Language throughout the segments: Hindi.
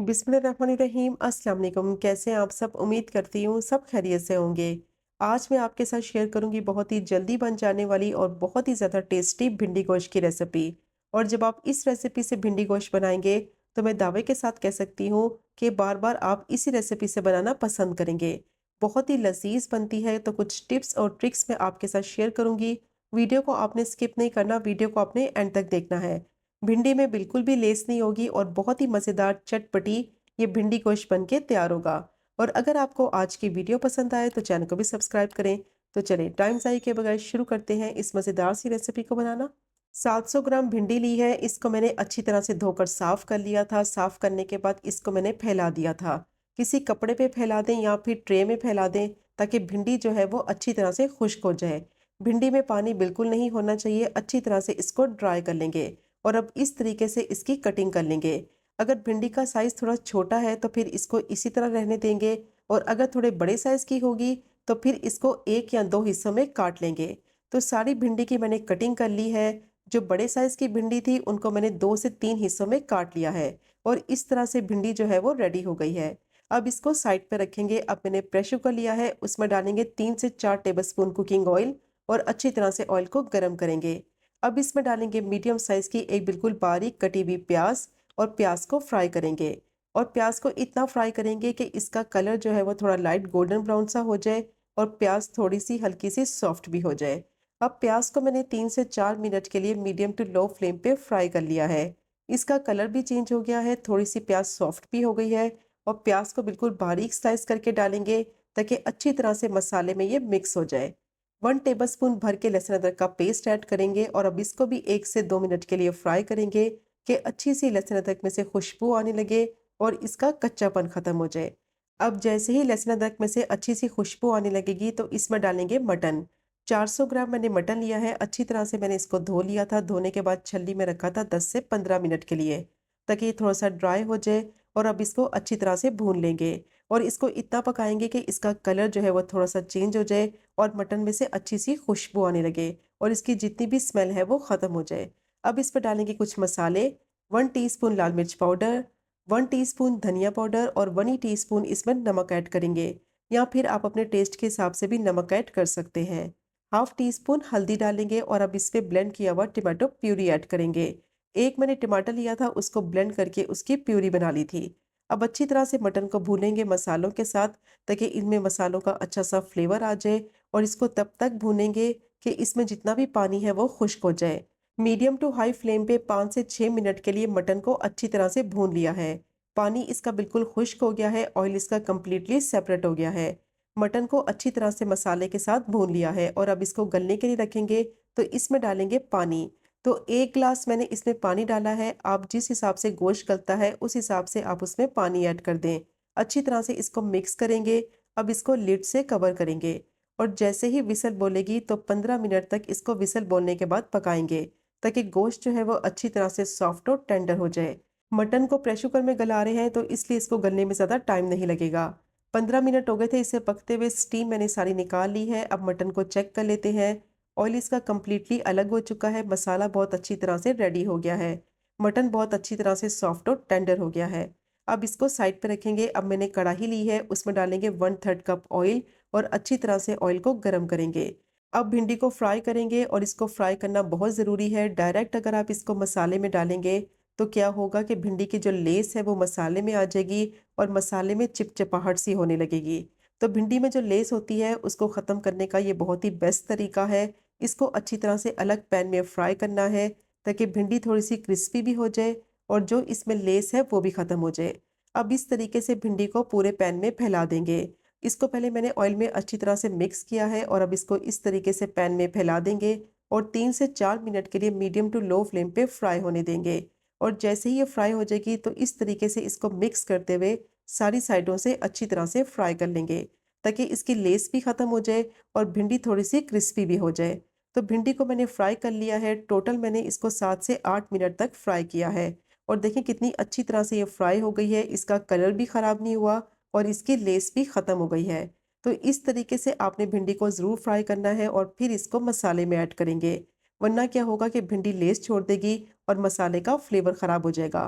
बिस्मिल्लाहिर्रहमानिर्रहीम। अस्सलाम वालेकुम। कैसे हैं आप सब? उम्मीद करती हूँ सब खैरियत से होंगे। आज मैं आपके साथ शेयर करूँगी बहुत ही जल्दी बन जाने वाली और बहुत ही ज़्यादा टेस्टी भिंडी गोश्त की रेसिपी। और जब आप इस रेसिपी से भिंडी गोश्त बनाएंगे तो मैं दावे के साथ कह सकती हूँ कि बार बार आप इसी रेसिपी से बनाना पसंद करेंगे। बहुत ही लजीज बनती है। तो कुछ टिप्स और ट्रिक्स मैं आपके साथ शेयर करूँगी। वीडियो को आपने स्किप नहीं करना, वीडियो को आपने एंड तक देखना है। भिंडी में बिल्कुल भी लेस नहीं होगी और बहुत ही मज़ेदार चटपटी ये भिंडी गोश्त बन के तैयार होगा। और अगर आपको आज की वीडियो पसंद आए तो चैनल को भी सब्सक्राइब करें। तो चलें टाइम ज़ाया के बगैर शुरू करते हैं इस मज़ेदार सी रेसिपी को बनाना। 700 ग्राम भिंडी ली है। इसको मैंने अच्छी तरह से धोकर साफ़ कर लिया था। साफ़ करने के बाद इसको मैंने फैला दिया था। किसी कपड़े पे फैला दें या फिर ट्रे में फैला दें ताकि भिंडी जो है वो अच्छी तरह से खुश्क हो जाए। भिंडी में पानी बिल्कुल नहीं होना चाहिए। अच्छी तरह से इसको ड्राई कर लेंगे और अब इस तरीके से इसकी कटिंग कर लेंगे। अगर भिंडी का साइज़ थोड़ा छोटा है तो फिर इसको इसी तरह रहने देंगे और अगर थोड़े बड़े साइज़ की होगी तो फिर इसको एक या दो हिस्सों में काट लेंगे। तो सारी भिंडी की मैंने कटिंग कर ली है। जो बड़े साइज़ की भिंडी थी उनको मैंने 2 से 3 हिस्सों में काट लिया है और इस तरह से भिंडी जो है वो रेडी हो गई है। अब इसको साइड पे रखेंगे। अब मैंने प्रेशर कुकर लिया है, उसमें डालेंगे 3 से 4 टेबलस्पून कुकिंग ऑयल और अच्छी तरह से ऑयल को गर्म करेंगे। अब इसमें डालेंगे मीडियम साइज़ की एक बिल्कुल बारीक कटी हुई प्याज और प्याज को फ्राई करेंगे। और प्याज को इतना फ्राई करेंगे कि इसका कलर जो है वो थोड़ा लाइट गोल्डन ब्राउन सा हो जाए और प्याज थोड़ी सी हल्की सी सॉफ्ट भी हो जाए। अब प्याज को मैंने 3 से 4 मिनट के लिए मीडियम टू लो फ्लेम पे फ्राई कर लिया है। इसका कलर भी चेंज हो गया है, थोड़ी सी प्याज सॉफ्ट भी हो गई है। और प्याज को बिल्कुल बारीक स्लाइस करके डालेंगे ताकि अच्छी तरह से मसाले में ये मिक्स हो जाए। 1 टेबलस्पून भर के लहसुन अदरक का पेस्ट ऐड करेंगे और अब इसको भी 1 से 2 मिनट के लिए फ्राई करेंगे कि अच्छी सी लहसुन अदरक में से खुशबू आने लगे और इसका कच्चापन खत्म हो जाए। अब जैसे ही लहसुन अदरक में से अच्छी सी खुशबू आने लगेगी तो इसमें डालेंगे मटन। 400 ग्राम मैंने मटन लिया है। अच्छी तरह से मैंने इसको धो लिया था। धोने के बाद छलनी में रखा था 10 से 15 मिनट के लिए ताकि ये थोड़ा सा ड्राई हो जाए। और अब इसको अच्छी तरह से भून लेंगे और इसको इतना पकाएंगे कि इसका कलर जो है वो थोड़ा सा चेंज हो जाए और मटन में से अच्छी सी खुशबू आने लगे और इसकी जितनी भी स्मेल है वो ख़त्म हो जाए। अब इस पर डालेंगे कुछ मसाले। 1 टीस्पून लाल मिर्च पाउडर, 1 टीस्पून धनिया पाउडर और 1 ही टीस्पून इसमें नमक ऐड करेंगे या फिर आप अपने टेस्ट के हिसाब से भी नमक ऐड कर सकते हैं। हाफ टी स्पून हल्दी डालेंगे और अब इस पे ब्लेंड किया हुआ टमाटो प्यूरी ऐड करेंगे। एक मैंने टमाटर लिया था, उसको ब्लेंड करके उसकी प्यूरी बना ली थी। अब अच्छी तरह से मटन को भूनेंगे मसालों के साथ ताकि इनमें मसालों का अच्छा सा फ्लेवर आ जाए और इसको तब तक भूनेंगे कि इसमें जितना भी पानी है वो खुश्क हो जाए। मीडियम टू हाई फ्लेम पे 5 से 6 मिनट के लिए मटन को अच्छी तरह से भून लिया है। पानी इसका बिल्कुल खुश्क हो गया है, ऑयल इसका कंप्लीटली सेपरेट हो गया है। मटन को अच्छी तरह से मसाले के साथ भून लिया है और अब इसको गलने के लिए रखेंगे। तो इसमें डालेंगे पानी। तो 1 ग्लास मैंने इसमें पानी डाला है। आप जिस हिसाब से गोश्त गलता है उस हिसाब से आप उसमें पानी ऐड कर दें। अच्छी तरह से इसको मिक्स करेंगे। अब इसको लिड से कवर करेंगे और जैसे ही विसल बोलेगी तो 15 मिनट तक इसको विसल बोलने के बाद पकाएंगे ताकि गोश्त जो है वो अच्छी तरह से सॉफ्ट और टेंडर हो जाए। मटन को प्रेशर कुकर में गला रहे हैं तो इसलिए इसको गलने में ज़्यादा टाइम नहीं लगेगा। 15 मिनट हो गए थे इसे पकते हुए, स्टीम मैंने सारी निकाल ली है। अब मटन को चेक कर लेते हैं। ऑयल इसका कम्प्लीटली अलग हो चुका है। मसाला बहुत अच्छी तरह से रेडी हो गया है। मटन बहुत अच्छी तरह से सॉफ्ट और टेंडर हो गया है। अब इसको साइड पे रखेंगे। अब मैंने कढ़ाई ली है, उसमें डालेंगे 1/3 कप ऑयल और अच्छी तरह से ऑयल को गर्म करेंगे। अब भिंडी को फ्राई करेंगे और इसको फ्राई करना बहुत ज़रूरी है। डायरेक्ट अगर आप इसको मसाले में डालेंगे तो क्या होगा कि भिंडी की जो लेस है वो मसाले में आ जाएगी और मसाले में चिपचिपाहट सी होने लगेगी। तो भिंडी में जो लेस होती है उसको ख़त्म करने का ये बहुत ही बेस्ट तरीका है। इसको अच्छी तरह से अलग पैन में फ्राई करना है ताकि भिंडी थोड़ी सी क्रिस्पी भी हो जाए और जो इसमें लेस है वो भी ख़त्म हो जाए। अब इस तरीके से भिंडी को पूरे पैन में फैला देंगे। इसको पहले मैंने ऑयल में अच्छी तरह से मिक्स किया है और अब इसको इस तरीके से पैन में फैला देंगे और 3 से 4 मिनट के लिए मीडियम टू लो फ्लेम पे फ्राई होने देंगे। और जैसे ही ये फ्राई हो जाएगी तो इस तरीके से इसको मिक्स करते हुए सारी साइडों से अच्छी तरह से फ्राई कर लेंगे ताकि इसकी लेस भी ख़त्म हो जाए और भिंडी थोड़ी सी क्रिस्पी भी हो जाए। तो भिंडी को मैंने फ्राई कर लिया है। टोटल मैंने इसको 7 से 8 मिनट तक फ्राई किया है और देखें कितनी अच्छी तरह से ये फ्राई हो गई है। इसका कलर भी ख़राब नहीं हुआ और इसकी लेस भी ख़त्म हो गई है। तो इस तरीके से आपने भिंडी को ज़रूर फ्राई करना है और फिर इसको मसाले में ऐड करेंगे, वरना क्या होगा कि भिंडी लेस छोड़ देगी और मसाले का फ्लेवर ख़राब हो जाएगा।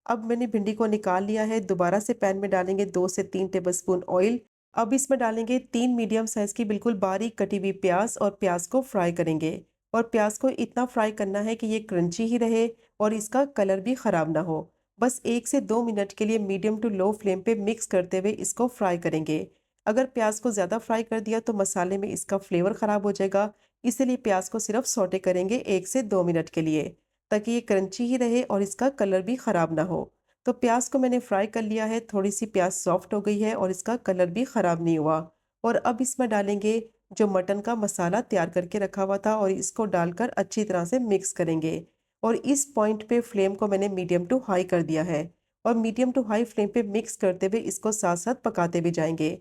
अब मैंने भिंडी को निकाल लिया है। दोबारा से पैन में डालेंगे 2 से 3 टेबलस्पून ऑयल। अब इसमें डालेंगे 3 मीडियम साइज़ की बिल्कुल बारीक कटी हुई प्याज़ और प्याज़ को फ्राई करेंगे। और प्याज़ को इतना फ्राई करना है कि ये क्रंची ही रहे और इसका कलर भी ख़राब ना हो। बस 1 से 2 मिनट के लिए मीडियम टू लो फ्लेम पे मिक्स करते हुए इसको फ्राई करेंगे। अगर प्याज़ को ज़्यादा फ्राई कर दिया तो मसाले में इसका फ्लेवर ख़राब हो जाएगा, इसीलिए प्याज़ को सिर्फ सौटे करेंगे 1 से 2 मिनट के लिए, ताकि ये क्रंची ही रहे और इसका कलर भी ख़राब ना हो। तो प्याज़ को मैंने फ्राई कर लिया है, थोड़ी-सी प्याज़ सॉफ्ट हो गई है और इसका कलर भी ख़राब नहीं हुआ। और अब इसमें डालेंगे जो मटन का मसाला तैयार करके रखा हुआ था और इसको डालकर अच्छी तरह से मिक्स करेंगे। और इस पॉइंट पे फ्लेम को मैंने मीडियम टू हाई कर दिया है और मीडियम टू हाई फ्लेम पे मिक्स करते हुए इसको साथ-साथ पकाते भी जाएँगे।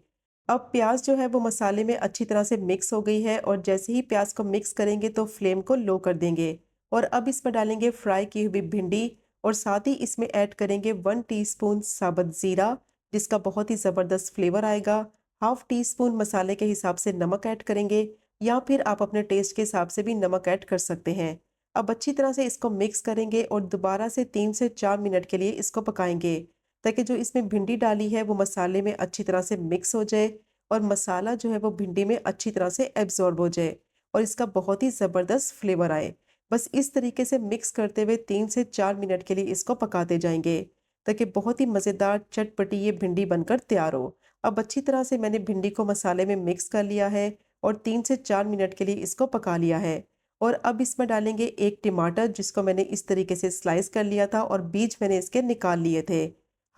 अब प्याज़ जो है वो मसाले में अच्छी तरह से मिक्स हो गई है और जैसे ही प्याज़ को मिक्स करेंगे तो फ्लेम को लो कर देंगे। और अब इसमें डालेंगे फ्राई की हुई भिंडी और साथ ही इसमें ऐड करेंगे 1 टीस्पून साबुत ज़ीरा, जिसका बहुत ही ज़बरदस्त फ्लेवर आएगा। हाफ टी स्पून मसाले के हिसाब से नमक ऐड करेंगे या फिर आप अपने टेस्ट के हिसाब से भी नमक ऐड कर सकते हैं। अब अच्छी तरह से इसको मिक्स करेंगे और दोबारा से 3 से 4 मिनट के लिए इसको पकाएंगे, ताकि जो इसमें भिंडी डाली है वो मसाले में अच्छी तरह से मिक्स हो जाए और मसाला जो है वो भिंडी में अच्छी तरह से एब्जॉर्ब हो जाए और इसका बहुत ही ज़बरदस्त फ्लेवर आए। बस इस तरीके से मिक्स करते हुए 3 से 4 मिनट के लिए इसको पकाते जाएंगे, ताकि बहुत ही मज़ेदार चटपटी ये भिंडी बनकर तैयार हो। अब अच्छी तरह से मैंने भिंडी को मसाले में मिक्स कर लिया है और 3 से 4 मिनट के लिए इसको पका लिया है। और अब इसमें डालेंगे 1 टमाटर, जिसको मैंने इस तरीके से स्लाइस कर लिया था और बीज मैंने इसके निकाल लिए थे।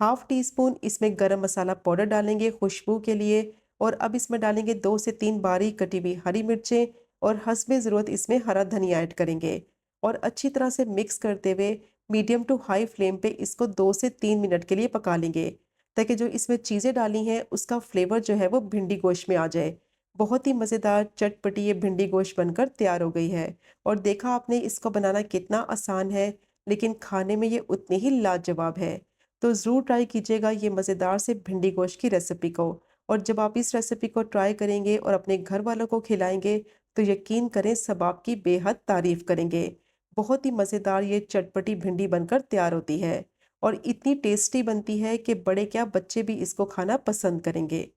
हाफ टी स्पून इसमें गरम मसाला पाउडर डालेंगे खुशबू के लिए। और अब इसमें डालेंगे 2 से 3 बारीक कटी हुई हरी मिर्चें और हस्बे ज़रूरत इसमें हरा धनिया ऐड करेंगे। और अच्छी तरह से मिक्स करते हुए मीडियम टू हाई फ्लेम पे इसको 2 से 3 मिनट के लिए पका लेंगे, ताकि जो इसमें चीज़ें डाली हैं उसका फ्लेवर जो है वो भिंडी गोश्त में आ जाए। बहुत ही मज़ेदार चटपटी ये भिंडी गोश्त बनकर तैयार हो गई है। और देखा आपने इसको बनाना कितना आसान है, लेकिन खाने में ये उतनी ही लाजवाब है। तो ज़रूर ट्राई कीजिएगा ये मज़ेदार से भिंडी गोश्त की रेसिपी को। और जब आप इस रेसिपी को ट्राई करेंगे और अपने घर वालों को खिलाएंगे तो यकीन करें सब आपकी बेहद तारीफ़ करेंगे। बहुत ही मज़ेदार ये चटपटी भिंडी बनकर तैयार होती है और इतनी टेस्टी बनती है कि बड़े क्या बच्चे भी इसको खाना पसंद करेंगे।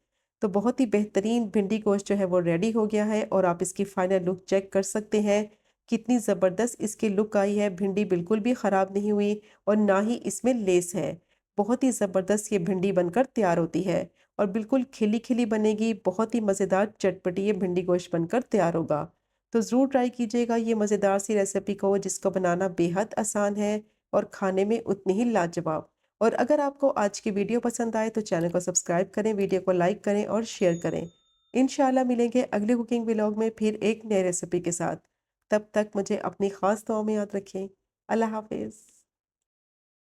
तो बहुत ही बेहतरीन भिंडी गोश्त जो है वो रेडी हो गया है और आप इसकी फाइनल लुक चेक कर सकते हैं। कितनी ज़बरदस्त इसकी लुक आई है, भिंडी बिल्कुल भी ख़राब नहीं हुई और ना ही इसमें लेस है। बहुत ही ज़बरदस्त ये भिंडी बनकर तैयार होती है और बिल्कुल खिली-खिली बनेगी, बहुत ही मज़ेदार चटपटी ये भिंडी गोश्त बनकर तैयार होगा। तो ज़रूर ट्राई कीजिएगा ये मज़ेदार सी रेसिपी को, जिसको बनाना बेहद आसान है और खाने में उतनी ही लाजवाब। और अगर आपको आज की वीडियो पसंद आए तो चैनल को सब्सक्राइब करें, वीडियो को लाइक करें और शेयर करें। इंशाल्लाह मिलेंगे अगले कुकिंग व्लॉग में फिर एक नई रेसिपी के साथ। तब तक मुझे अपनी ख़ास दुआओं में याद रखें। अल्लाह हाफ़िज़।